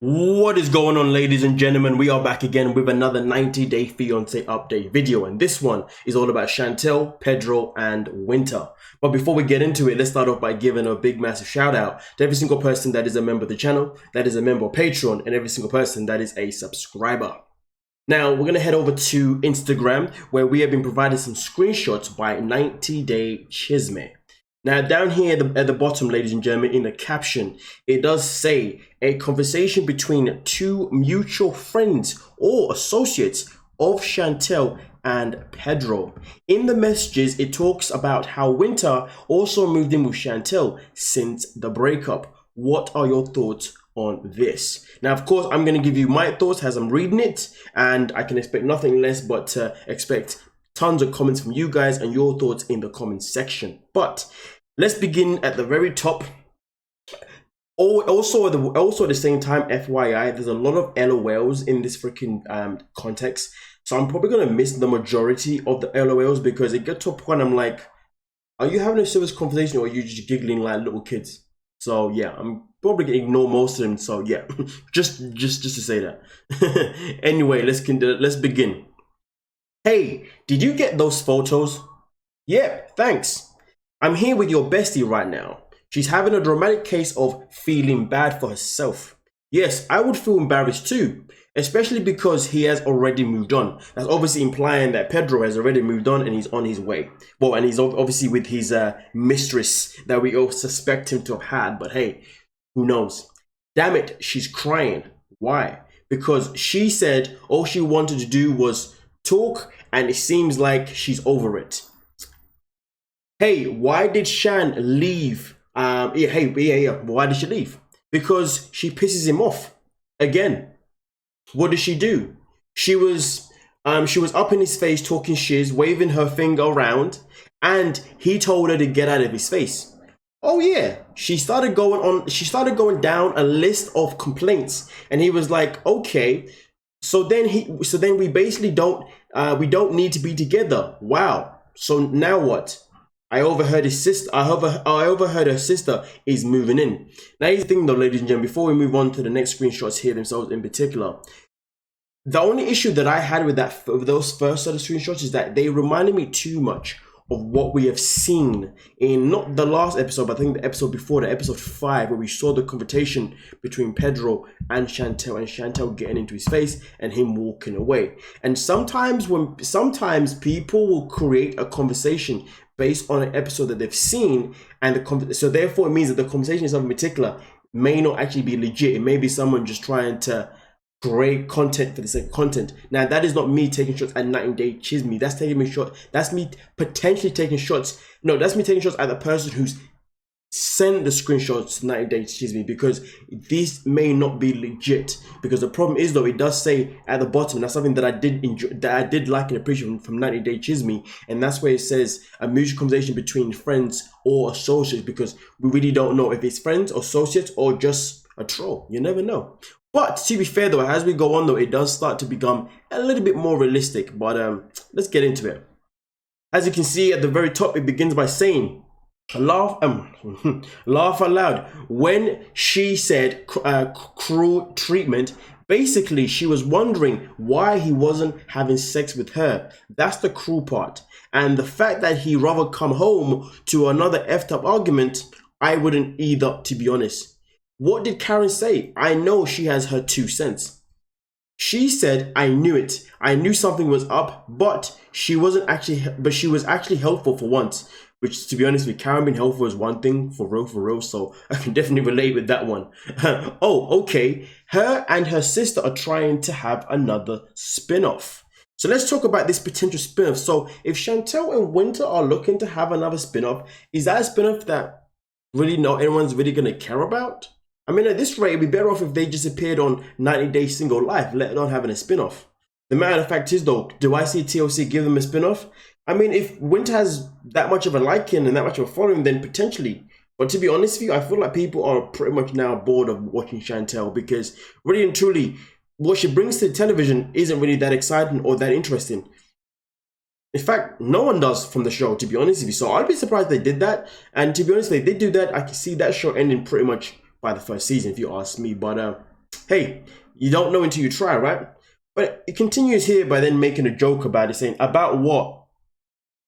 What is going on, ladies and gentlemen? We are back again with another 90-day fiance update video, and this one is all about Chantel, Pedro, and Winter. But before we get into it, let's start off by giving a big massive shout out to every single person that is a member of the channel, that is a member of Patreon, and every single person that is a subscriber. Now, we're going to head over to Instagram, where we have been provided some screenshots by 90-day Chisme. Now, down here at the bottom, ladies and gentlemen, in the caption, it does say a conversation between two mutual friends or associates of Chantel and Pedro. In the messages, it talks about how Winter also moved in with Chantel since the breakup. What are your thoughts on this? Now, of course, I'm going to give you my thoughts as I'm reading it, and I can expect nothing less but to expect tons of comments from you guys and your thoughts in the comments section. But let's begin at the very top. Also at the same time, FYI, there's a lot of LOLs in this freaking context. So I'm probably going to miss the majority of the LOLs because it gets to a point I'm like, are you having a serious conversation or are you just giggling like little kids? So yeah, I'm probably going to ignore most of them. So yeah, just to say that. Anyway, let's begin. Hey, did you get those photos? Yeah, thanks. I'm here with your bestie right now. She's having a dramatic case of feeling bad for herself. Yes, I would feel embarrassed too, especially because he has already moved on. That's obviously implying that Pedro has already moved on and he's on his way. Well, and he's obviously with his mistress that we all suspect him to have had, but hey, who knows? Damn it, she's crying. Why? Because she said all she wanted to do was talk and it seems like she's over it. Hey, why did Shan leave? Why did she leave? Because she pisses him off. Again, what did she do? She was up in his face talking shiz, waving her finger around, and he told her to get out of his face. Oh yeah, she started going down a list of complaints, and he was like, okay. So then we basically don't need to be together. Wow. So now what? I overheard his sister. I overheard her sister is moving in. Now here's the thing, though, ladies and gentlemen. Before we move on to the next screenshots here themselves in particular, the only issue that I had with those first set of screenshots is that they reminded me too much of what we have seen in not the last episode, but I think the episode before, the episode 5, where we saw the confrontation between Pedro and Chantel getting into his face and him walking away. And sometimes people will create a conversation based on an episode that they've seen, and so therefore it means that the conversation itself in particular may not actually be legit. It may be someone just trying to create content for the sake of content. Now that is not me taking shots at 90-day Chisme. That's me potentially taking shots. No, that's me taking shots at the person who's send the screenshots to 90-day Chisme, because this may not be legit. Because the problem is, though, it does say at the bottom, and that's something that I did enjoy, that I did like and appreciate from 90-day Chisme, and that's where it says a mutual conversation between friends or associates, because we really don't know if it's friends, associates, or just a troll. You never know. But to be fair, though, as we go on, though, it does start to become a little bit more realistic. But let's get into it. As you can see at the very top, it begins by saying, laugh out loud. When she said cruel treatment, basically she was wondering why he wasn't having sex with her. That's the cruel part. And the fact that he rather come home to another effed up argument, I wouldn't either, to be honest. What did Karen say? I know she has her 2 cents. She said, I knew it. I knew something was up, but she was actually helpful for once. Which, to be honest with Karen, being helpful is one thing, for real, so I can definitely relate with that one. Oh, okay. Her and her sister are trying to have another spin-off. So let's talk about this potential spin-off. So if Chantel and Winter are looking to have another spin-off, is that a spin-off that really not anyone's really going to care about? I mean, at this rate, it'd be better off if they just appeared on 90-Day Single Life, let alone having a spin-off. The matter of fact is, though, do I see TLC give them a spin-off? I mean, if Winter has that much of a liking and that much of a following, then potentially. But to be honest with you, I feel like people are pretty much now bored of watching Chantel, because really and truly, what she brings to the television isn't really that exciting or that interesting. In fact, no one does from the show, to be honest with you. So I'd be surprised they did that. And to be honest, if they did do that, I can see that show ending pretty much by the first season, if you ask me. But hey, you don't know until you try, right? But it continues here by then making a joke about it, saying, about what?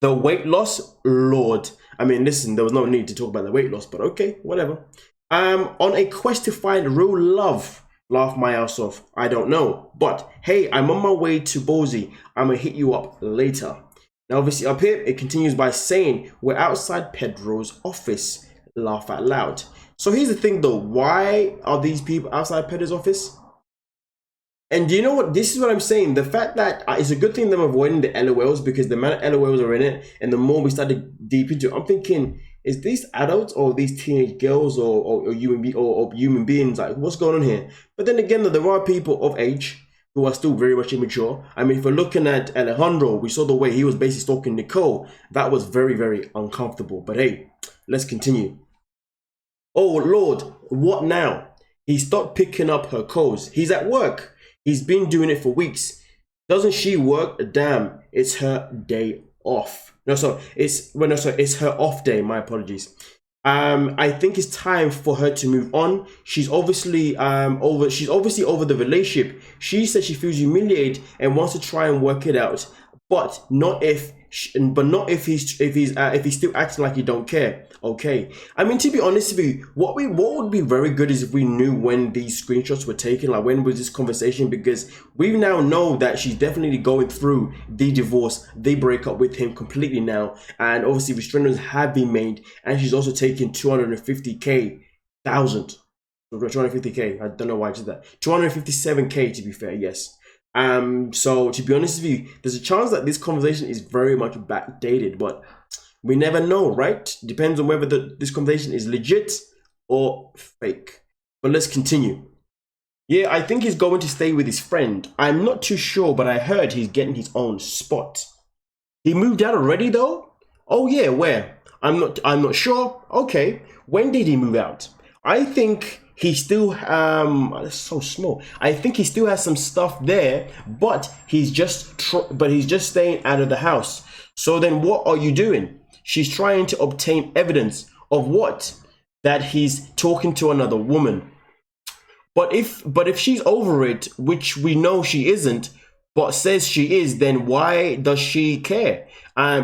The weight loss? Lord. I mean, listen, there was no need to talk about the weight loss, but okay, whatever. On a quest to find real love. Laugh my ass off. I don't know. But hey, I'm on my way to Bozy. I'm gonna hit you up later. Now, obviously, up here, it continues by saying, we're outside Pedro's office. Laugh out loud. So here's the thing though, why are these people outside Pedro's office? And do you know what? This is what I'm saying. The fact that it's a good thing them avoiding the LOLs, because the amount of LOLs are in it, and the more we started deep into it, I'm thinking, is these adults or these teenage girls or human beings? Like, what's going on here? But then again, there are people of age who are still very much immature. I mean, if we're looking at Alejandro, we saw the way he was basically stalking Nicole. That was very, very uncomfortable. But hey, let's continue. Oh Lord, what now? He stopped picking up her calls. He's at work. He's been doing it for weeks. Doesn't she work? Damn, it's her day off. It's her off day. My apologies. I think it's time for her to move on. She's obviously over the relationship. She said she feels humiliated and wants to try and work it out, but not if he's still acting like he don't care. Okay, I mean, to be honest with you, what would be very good is if we knew when these screenshots were taken, like when was this conversation, because we now know that she's definitely going through the divorce, the breakup with him completely now, and obviously restraints have been made, and she's also taken 250k. I don't know why I did that. 257k to be fair, yes. So to be honest with you, there's a chance that this conversation is very much backdated, but we never know, right? Depends on whether this conversation is legit or fake. But let's continue. Yeah, I think he's going to stay with his friend. I'm not too sure, but I heard he's getting his own spot. He moved out already though? Oh yeah, where? I'm not sure. Okay, when did he move out? I think he still that's so small. I think he still has some stuff there, but he's just staying out of the house. So then what are you doing? She's trying to obtain evidence of what? That he's talking to another woman. But if she's over it, which we know she isn't, but says she is, then why does she care?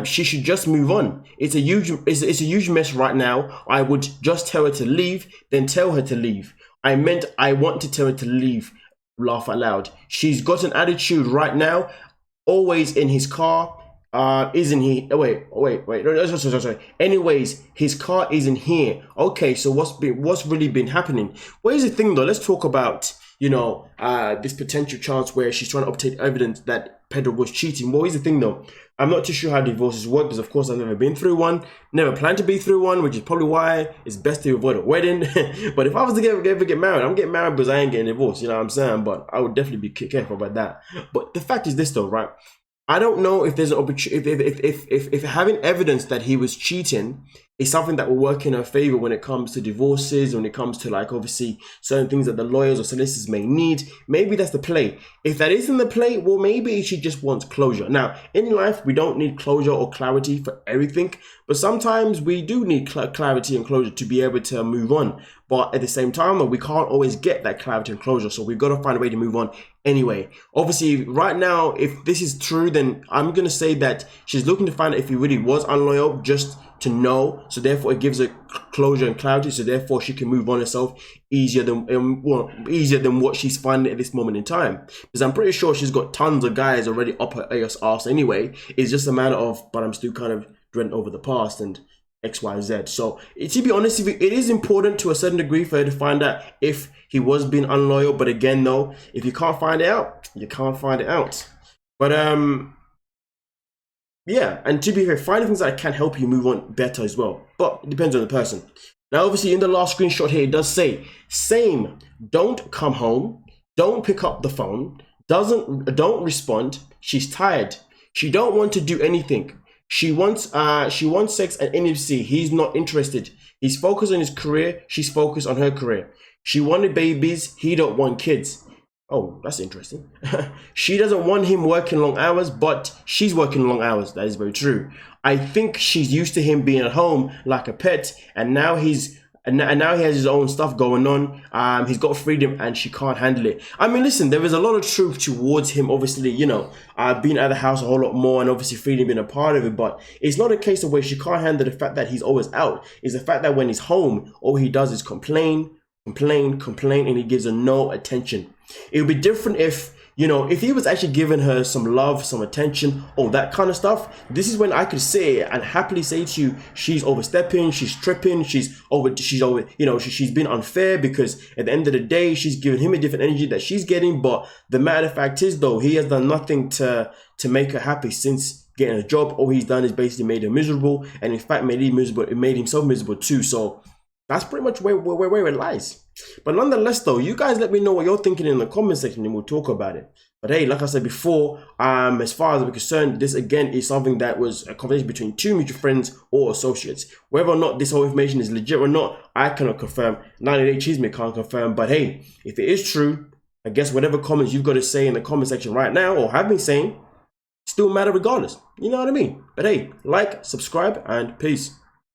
She should just move on. It's a huge mess right now. I would just tell her to leave, then tell her to leave. I want to tell her to leave. Laugh out loud. She's got an attitude right now. Always in his car. Isn't he? Wait. No, sorry. Anyways, his car isn't here. Okay, so what's really been happening? Well, here's the thing though. Let's talk about, this potential chance where she's trying to obtain evidence that Pedro was cheating. Well, here's the thing though. I'm not too sure how divorces work, because of course I've never been through one, never planned to be through one, which is probably why it's best to avoid a wedding. But if I was to ever get married, I'm getting married because I ain't getting divorced, you know what I'm saying? But I would definitely be careful about that. But the fact is this though, right? I don't know if there's an opportunity, if having evidence that he was cheating is something that will work in her favor when it comes to divorces, when it comes to like obviously certain things that the lawyers or solicitors may need. Maybe that's the play. If that isn't the play, well, maybe she just wants closure. Now, in life, we don't need closure or clarity for everything, but sometimes we do need clarity and closure to be able to move on. But at the same time, we can't always get that clarity and closure, so we've got to find a way to move on anyway. Obviously, right now, if this is true, then I'm going to say that she's looking to find out if he really was unloyal, just to know, so therefore it gives her closure and clarity, so therefore she can move on herself easier than what she's finding at this moment in time, because I'm pretty sure she's got tons of guys already up her ass anyway. It's just a matter of, but I'm still kind of dreading over the past and XYZ. So to be honest with you, it is important to a certain degree for her to find out if he was being unloyal, but again though, if you can't find it out, you can't find it out. But yeah, and to be fair, finding things that can help you move on better as well. But it depends on the person. Now, obviously, in the last screenshot here, it does say, same, don't come home, don't pick up the phone, don't respond, she's tired, she don't want to do anything. She wants sex and intimacy. He's not interested. He's focused on his career, she's focused on her career. She wanted babies, he don't want kids. Oh, that's interesting. She doesn't want him working long hours, but she's working long hours. That is very true. I think she's used to him being at home like a pet, and now he's And now he has his own stuff going on. He's got freedom and she can't handle it. I mean, listen, there is a lot of truth towards him, obviously, you know, being at the house a whole lot more and obviously freedom being a part of it. But it's not a case of where she can't handle the fact that he's always out. It's the fact that when he's home, all he does is complain, and he gives her no attention. It would be different if, you know, if he was actually giving her some love, some attention, all that kind of stuff. This is when I could say and happily say to you, she's overstepping, she's tripping, she's over, you know, she's been unfair, because at the end of the day, she's giving him a different energy that she's getting. But the matter of fact is, though, he has done nothing to make her happy since getting a job. All he's done is basically made her miserable, and in fact made himself miserable too. So that's pretty much where it lies. But nonetheless, though, you guys let me know what you're thinking in the comment section and we'll talk about it. But hey, like I said before, as far as I'm concerned, this again is something that was a conversation between two mutual friends or associates. Whether or not this whole information is legit or not, I cannot confirm. 98 Chisme can't confirm. But hey, if it is true, I guess whatever comments you've got to say in the comment section right now or have been saying still matter regardless. You know what I mean? But hey, like, subscribe, and peace.